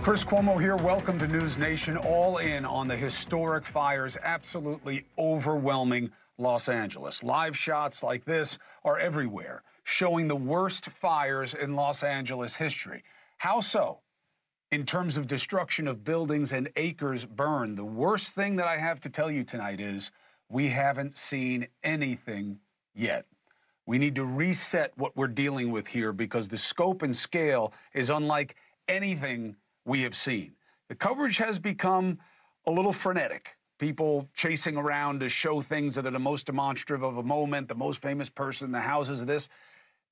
Chris Cuomo here. Welcome to News Nation. All in on the historic fires, absolutely overwhelming Los Angeles. Live shots like this are everywhere, showing the worst fires in Los Angeles history. How so? In terms of destruction of buildings and acres burned, the worst thing that I have to tell you tonight is we haven't seen anything yet. We need to reset what we're dealing with here because the scope and scale is unlike anything we have seen. The coverage has become a little frenetic. People chasing around to show things that are the most demonstrative of a moment, the most famous person, the houses of this.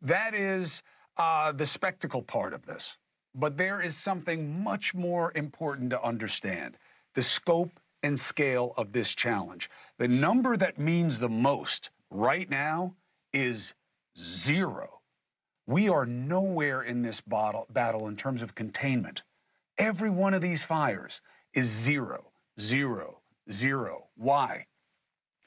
That is the spectacle part of this. But there is something much more important to understand: the scope and scale of this challenge. The number that means the most right now is 0. We are nowhere in this battle in terms of containment. Every one of these fires is 0, 0, 0. Why?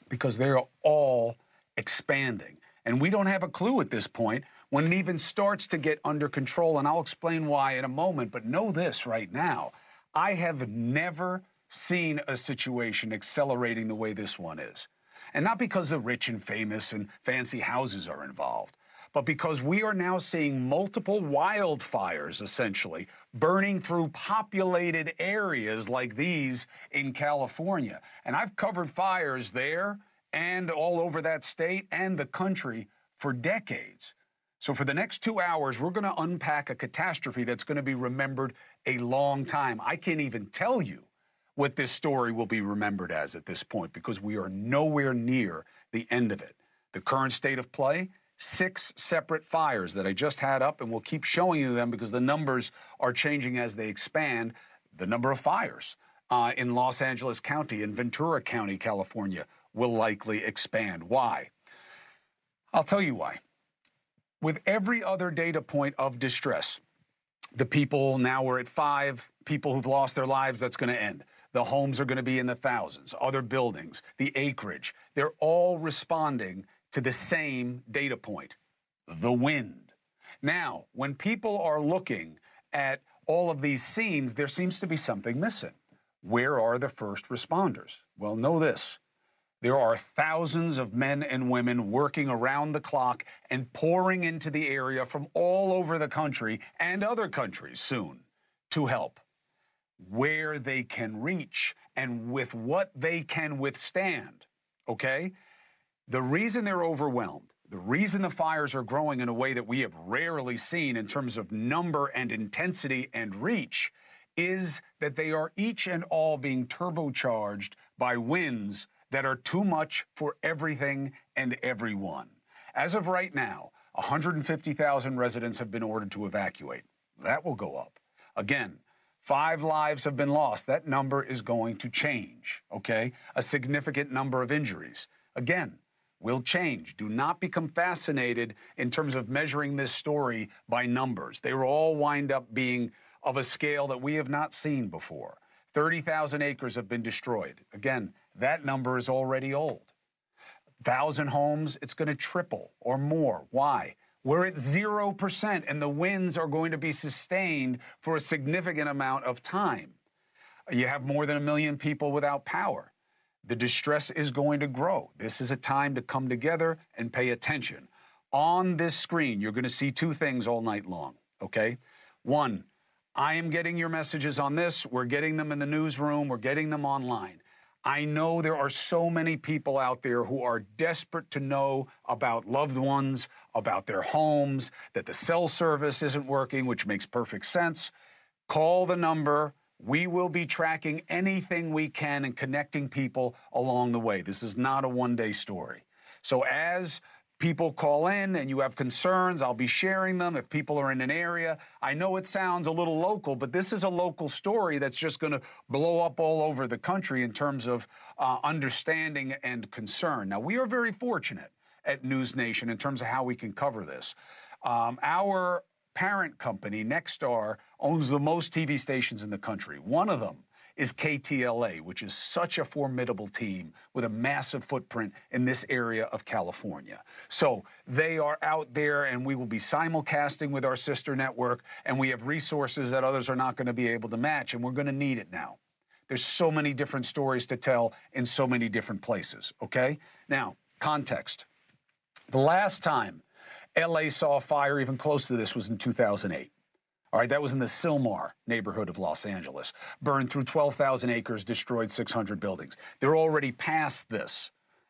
Because they're all expanding. And we don't have a clue at this point when it even starts to get under control. And I'll explain why in a moment. But know this right now: I have never seen a situation accelerating the way this one is. And not because the rich and famous and fancy houses are involved, but because we are now seeing multiple wildfires, essentially, burning through populated areas like these in California. And I've covered fires there and all over that state and the country for decades. So for the next 2 hours, we're going to unpack a catastrophe that's going to be remembered a long time. I can't even tell you what this story will be remembered as at this point, because we are nowhere near the end of it. The current state of play: 6 separate fires that I just had up, and we'll keep showing you them because the numbers are changing as they expand. The number of fires in Los Angeles County and Ventura County, California, will likely expand. Why? I'll tell you why. With every other data point of distress, the people now we're at 5 people who've lost their lives, that's going to end. The homes are going to be in the thousands, other buildings, the acreage. They're all responding to the same data point: the wind. Now, when people are looking at all of these scenes, there seems to be something missing. Where are the first responders? Well, know this: there are thousands of men and women working around the clock and pouring into the area from all over the country and other countries soon to help where they can reach and with what they can withstand, okay? The reason they're overwhelmed, the reason the fires are growing in a way that we have rarely seen in terms of number and intensity and reach, is that they are each and all being turbocharged by winds that are too much for everything and everyone. As of right now, 150,000 residents have been ordered to evacuate. That will go up. Again, 5 lives have been lost. That number is going to change, okay? A significant number of injuries, again, will change. Do not become fascinated in terms of measuring this story by numbers. They will all wind up being of a scale that we have not seen before. 30,000 acres have been destroyed. Again, that number is already old. 1,000 homes, it's going to triple or more. Why? We're at 0%, and the winds are going to be sustained for a significant amount of time. You have more than 1 million people without power. The distress is going to grow. This is a time to come together and pay attention. On this screen, you're going to see 2 things all night long, okay? 1, I am getting your messages on this. We're getting them in the newsroom. We're getting them online. I know there are so many people out there who are desperate to know about loved ones, about their homes, that the cell service isn't working, which makes perfect sense. Call the number. We will be tracking anything we can and connecting people along the way. This is not a one-day story. So as people call in and you have concerns, I'll be sharing them. If people are in an area, I know it sounds a little local, but this is a local story that's just going to blow up all over the country in terms of understanding and concern. Now, we are very fortunate at NewsNation in terms of how we can cover this. Our parent company, Nexstar, owns the most TV stations in the country. One of them is KTLA, which is such a formidable team with a massive footprint in this area of California. So they are out there, and we will be simulcasting with our sister network, and we have resources that others are not going to be able to match, and we're going to need it now. There's so many different stories to tell in so many different places, okay? Now, context. The last time LA saw a fire even close to this was in 2008. All right, that was in the Sylmar neighborhood of Los Angeles. Burned through 12,000 acres, destroyed 600 buildings. They're already past this,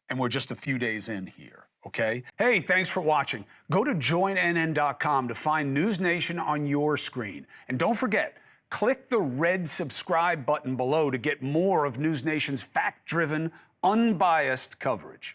and we're just a few days in here, okay? Hey, thanks for watching. Go to joinnn.com to find NewsNation on your screen. And don't forget, click the red subscribe button below to get more of NewsNation's fact-driven, unbiased coverage.